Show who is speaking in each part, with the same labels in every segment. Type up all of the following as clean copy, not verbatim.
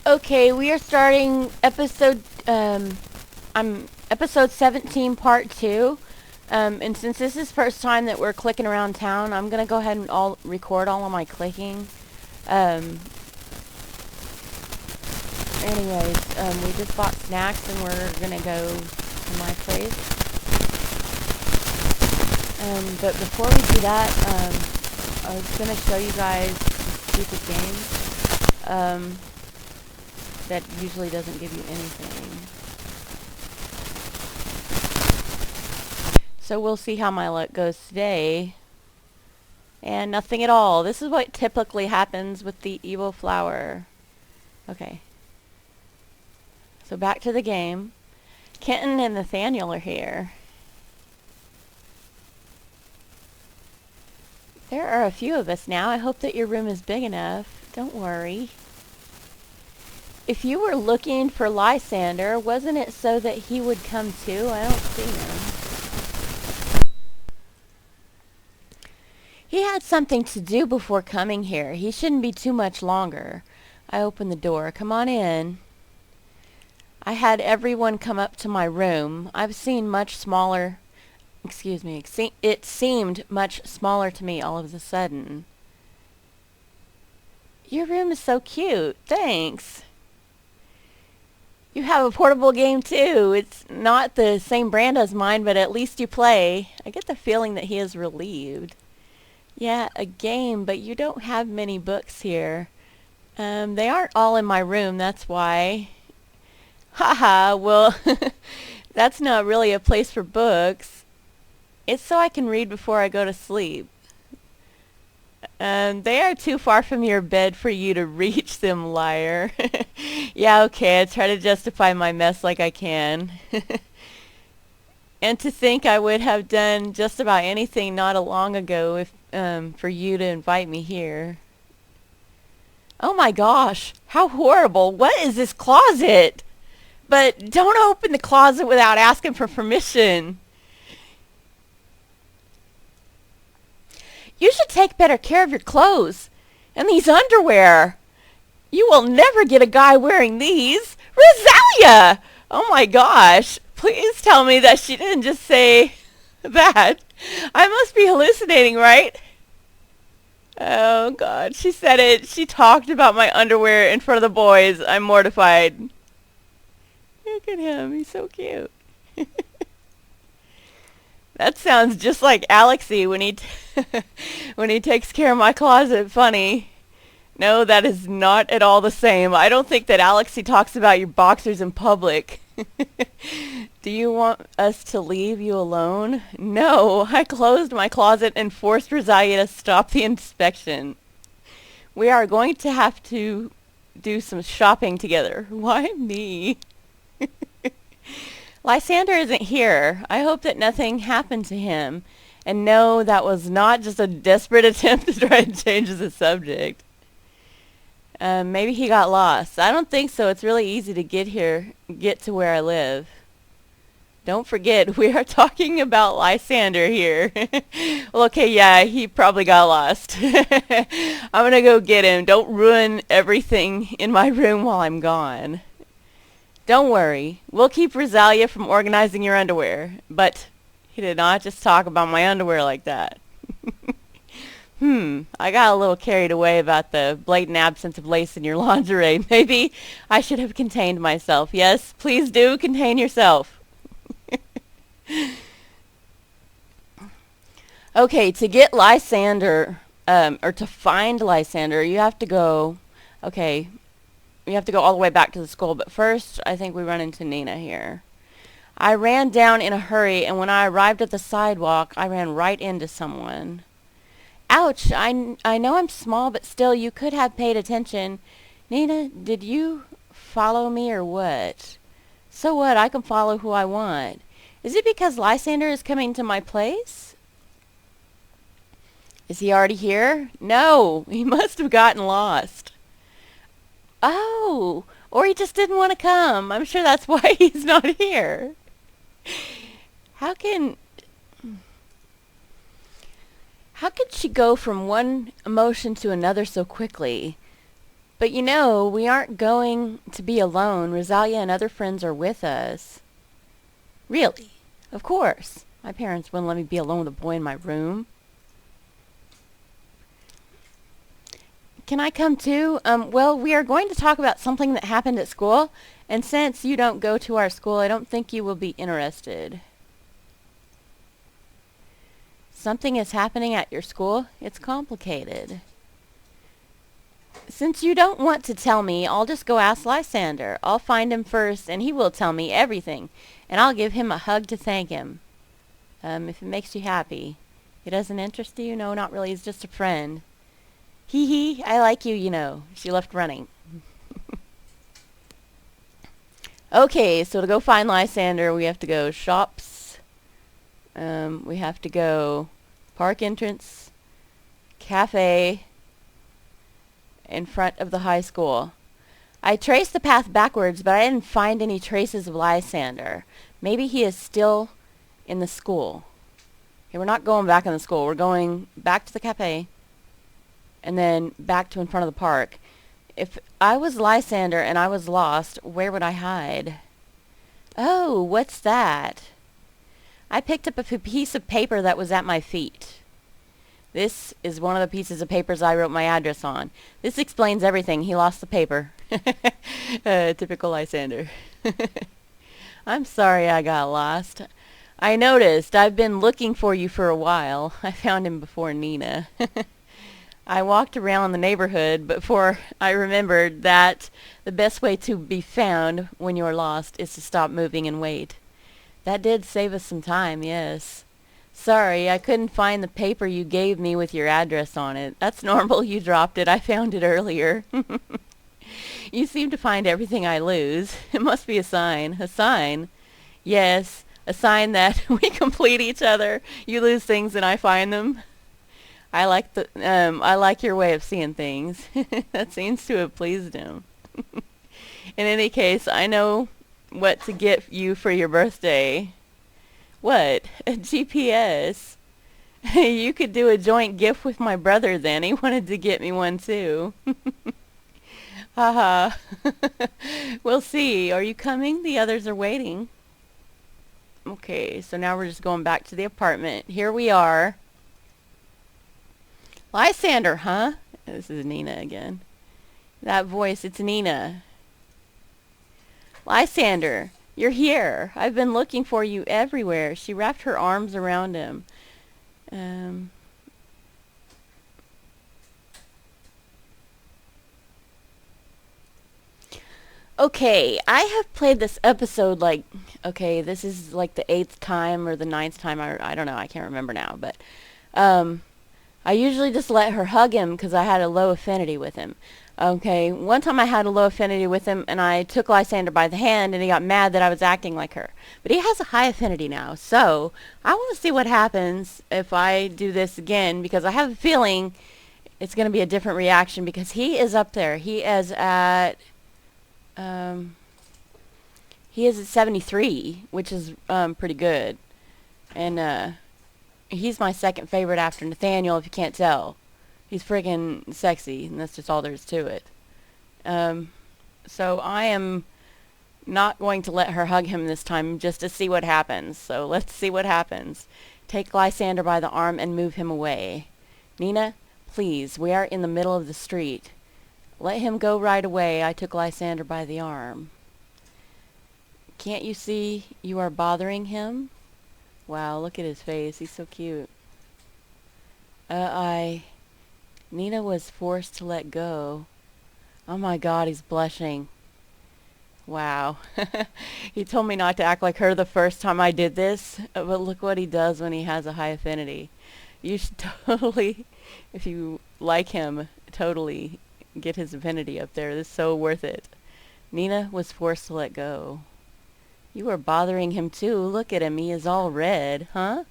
Speaker 1: Okay, we are starting episode 17, part 2. And since this is first time that we're clicking around town, I'm gonna go ahead and record all of my clicking. Um, we just bought snacks and we're gonna go to my place. But before we do that, I was gonna show you guys a stupid game. That usually doesn't give you anything. So we'll see how my luck goes today. And nothing at all. This is what typically happens with the evil flower. Okay. So back to the game. Kenton and Nathaniel are here. There are a few of us now. I hope that your room is big enough. Don't worry. If you were looking for Lysander, wasn't it so that he would come too? I don't see him. He had something to do before coming here. He shouldn't be too much longer. I opened the door. Come on in. I had everyone come up to my room. I've seen much smaller... Excuse me. It seemed much smaller to me all of a sudden. Your room is so cute. Thanks. You have a portable game too. It's not the same brand as mine, but at least you play. I get the feeling that he is relieved. Yeah, a game, but you don't have many books here. They aren't all in my room, that's why. Haha, well, that's not really a place for books. It's so I can read before I go to sleep. They are too far from your bed for you to reach them, liar. Yeah, okay, I try to justify my mess like I can. And to think I would have done just about anything not long ago if for you to invite me here. Oh my gosh, how horrible. What is this closet? But don't open the closet without asking for permission. You should take better care of your clothes. And these underwear. You will never get a guy wearing these. Rosalia! Oh my gosh. Please tell me that she didn't just say that. I must be hallucinating, right? Oh God, she said it. She talked about my underwear in front of the boys. I'm mortified. Look at him. He's so cute. That sounds just like Alexei when he when he takes care of my closet. Funny. No, that is not at all the same. I don't think that Alexei talks about your boxers in public. Do you want us to leave you alone? No, I closed my closet and forced Rosalia to stop the inspection. We are going to have to do some shopping together. Why me? Lysander isn't here. I hope that nothing happened to him. And no, that was not just a desperate attempt to try to change the subject. Maybe he got lost. I don't think so. It's really easy to get to where I live. Don't forget, we are talking about Lysander here. Well, okay, yeah, he probably got lost. I'm gonna go get him. Don't ruin everything in my room while I'm gone. Don't worry. We'll keep Rosalia from organizing your underwear. But he did not just talk about my underwear like that. I got a little carried away about the blatant absence of lace in your lingerie. Maybe I should have contained myself. Yes, please do contain yourself. Okay, to get Lysander, or to find Lysander, you have to go, okay, you have to go all the way back to the school. But first, I think we run into Nina here. I ran down in a hurry, and when I arrived at the sidewalk, I ran right into someone. Ouch, I know I'm small, but still, you could have paid attention. Nina, did you follow me or what? So what, I can follow who I want. Is it because Lysander is coming to my place? Is he already here? No, he must have gotten lost. Oh, or he just didn't want to come. I'm sure that's why he's not here. How could she go from one emotion to another so quickly? But you know, we aren't going to be alone. Rosalia and other friends are with us. Really? Of course. My parents wouldn't let me be alone with a boy in my room. Can I come too? Well, we are going to talk about something that happened at school, and since you don't go to our school, I don't think you will be interested. Something is happening at your school? It's complicated. Since you don't want to tell me, I'll just go ask Lysander. I'll find him first, and he will tell me everything, and I'll give him a hug to thank him. If it makes you happy. He doesn't interest you? No, not really. He's just a friend. Hee hee, I like you, you know. She left running. Okay, so to go find Lysander, we have to go shops. We have to go park entrance, cafe, in front of the high school. I traced the path backwards, but I didn't find any traces of Lysander. Maybe he is still in the school. Okay, we're not going back in the school. We're going back to the cafe and then back to in front of the park. If I was Lysander and I was lost, where would I hide? Oh, what's that? I picked up a piece of paper that was at my feet. This is one of the pieces of papers I wrote my address on. This explains everything. He lost the paper. Typical Lysander. I'm sorry I got lost. I noticed. I've been looking for you for a while. I found him before Nina. I walked around the neighborhood before I remembered that the best way to be found when you're lost is to stop moving and wait. That did save us some time, yes. Sorry, I couldn't find the paper you gave me with your address on it. That's normal. You dropped it. I found it earlier. You seem to find everything I lose. It must be a sign. A sign? Yes, a sign that we complete each other. You lose things and I find them. I like your way of seeing things. That seems to have pleased him. In any case, I know what to get you for your birthday. What? A GPS? You could do a joint gift with my brother then. He wanted to get me one too. Haha. We'll see. Are you coming? The others are waiting. Okay, so now we're just going back to the apartment. Here we are. Lysander, huh? This is Nina again. That voice, it's Nina. Lysander, you're here. I've been looking for you everywhere. She wrapped her arms around him. Okay, I have played this episode this is like the 8th time or the 9th time. I don't know. I can't remember now. But I usually just let her hug him because I had a low affinity with him. Okay, one time I had a low affinity with him, and I took Lysander by the hand, and he got mad that I was acting like her. But he has a high affinity now, so I want to see what happens if I do this again, because I have a feeling it's going to be a different reaction, because he is up there. He is at 73, which is pretty good. And he's my second favorite after Nathaniel, if you can't tell. He's friggin' sexy, and that's just all there is to it. So I am not going to let her hug him this time just to see what happens. So let's see what happens. Take Lysander by the arm and move him away. Nina, please, we are in the middle of the street. Let him go right away. I took Lysander by the arm. Can't you see you are bothering him? Wow, look at his face. He's so cute. Nina was forced to let go. Oh my God, he's blushing. Wow. He told me not to act like her the first time I did this, but look what he does when he has a high affinity. You should totally, if you like him, totally get his affinity up there. This is so worth it. Nina was forced to let go. You are bothering him too. Look at him. He is all red, huh?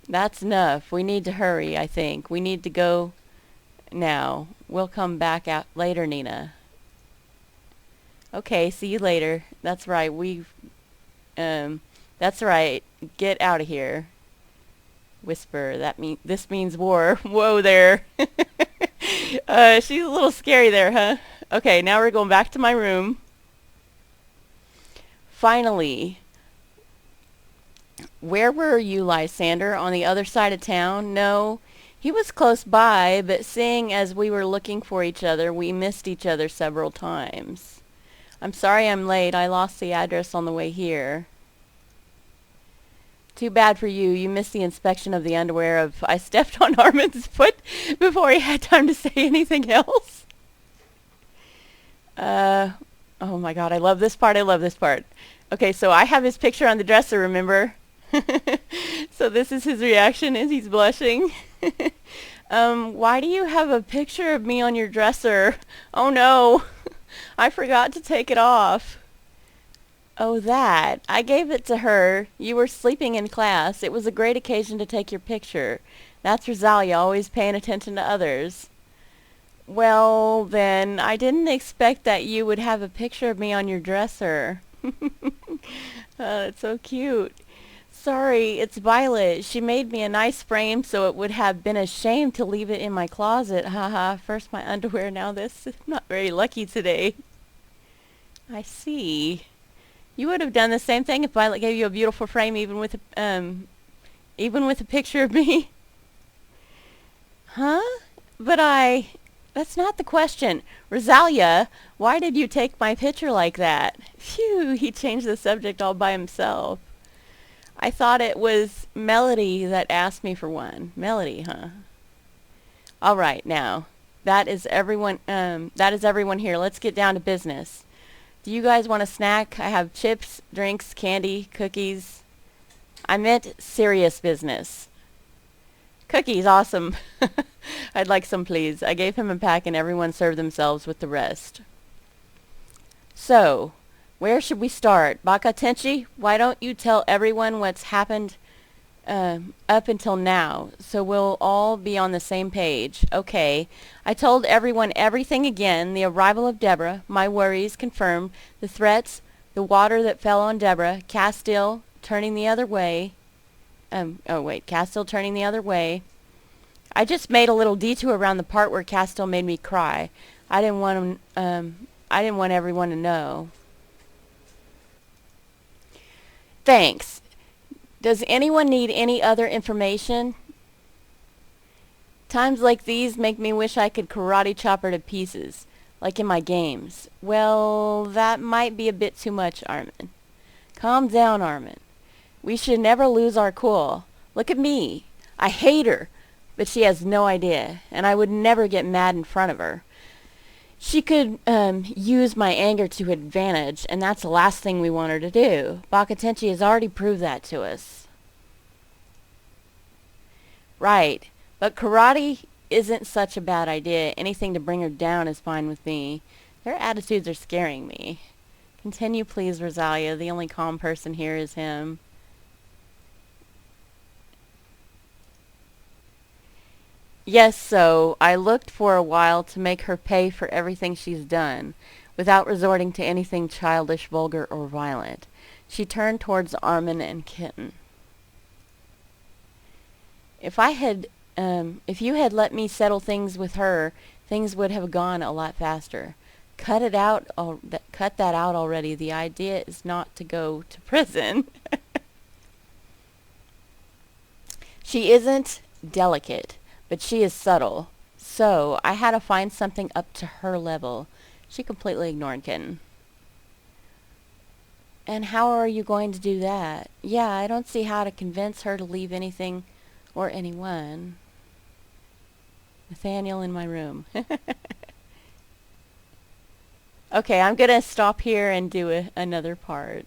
Speaker 1: That's enough. We need to hurry, I think. We need to go now. We'll come back out later, Nina. Okay, see you later. That's right. That's right. Get out of here. Whisper. This means war. Whoa there. She's a little scary there, huh? Okay, now we're going back to my room. Finally, where were you, Lysander? On the other side of town? No, he was close by, but seeing as we were looking for each other, we missed each other several times. I'm sorry I'm late. I lost the address on the way here. Too bad for you. You missed the inspection of the underwear of... I stepped on Armin's foot before he had time to say anything else. Oh my god, I love this part. I love this part. Okay, so I have his picture on the dresser, remember? So this is his reaction as he's blushing. Why do you have a picture of me on your dresser? Oh no, I forgot to take it off. Oh, that. I gave it to her. You were sleeping in class. It was a great occasion to take your picture. That's Rosalia, always paying attention to others. Well, then, I didn't expect that you would have a picture of me on your dresser. That's so cute. Sorry, it's Violet. She made me a nice frame so it would have been a shame to leave it in my closet. Haha, first my underwear, now this. I'm not very lucky today. I see. You would have done the same thing if Violet gave you a beautiful frame even with a picture of me. Huh? But that's not the question. Rosalia, why did you take my picture like that? Phew, he changed the subject all by himself. I thought it was Melody that asked me for one. Melody, huh? All right, now, that is everyone here. Let's get down to business. Do you guys want a snack? I have chips, drinks, candy, cookies. I meant serious business. Cookies, awesome. I'd like some, please. I gave him a pack and everyone served themselves with the rest. So, where should we start? Baka Tenchi, why don't you tell everyone what's happened up until now, so we'll all be on the same page. Okay, I told everyone everything again, the arrival of Deborah, my worries confirmed, the threats, the water that fell on Deborah, Castile turning the other way. Castile turning the other way. I just made a little detour around the part where Castile made me cry. I didn't want everyone to know. Thanks. Does anyone need any other information? Times like these make me wish I could karate chop her to pieces, like in my games. Well, that might be a bit too much, Armin. Calm down, Armin. We should never lose our cool. Look at me. I hate her, but she has no idea, and I would never get mad in front of her. She could use my anger to advantage, and that's the last thing we want her to do. Baka Tenchi has already proved that to us. Right, but karate isn't such a bad idea. Anything to bring her down is fine with me. Their attitudes are scaring me. Continue, please, Rosalia. The only calm person here is him. Yes, so I looked for a while to make her pay for everything she's done, without resorting to anything childish, vulgar, or violent. She turned towards Armin and Kitten. If you had let me settle things with her, things would have gone a lot faster. Cut that out already. The idea is not to go to prison. She isn't delicate, but she is subtle. So, I had to find something up to her level. She completely ignored Kitten. And how are you going to do that? Yeah, I don't see how to convince her to leave anything or anyone. Nathaniel in my room. Okay, I'm going to stop here and do another part.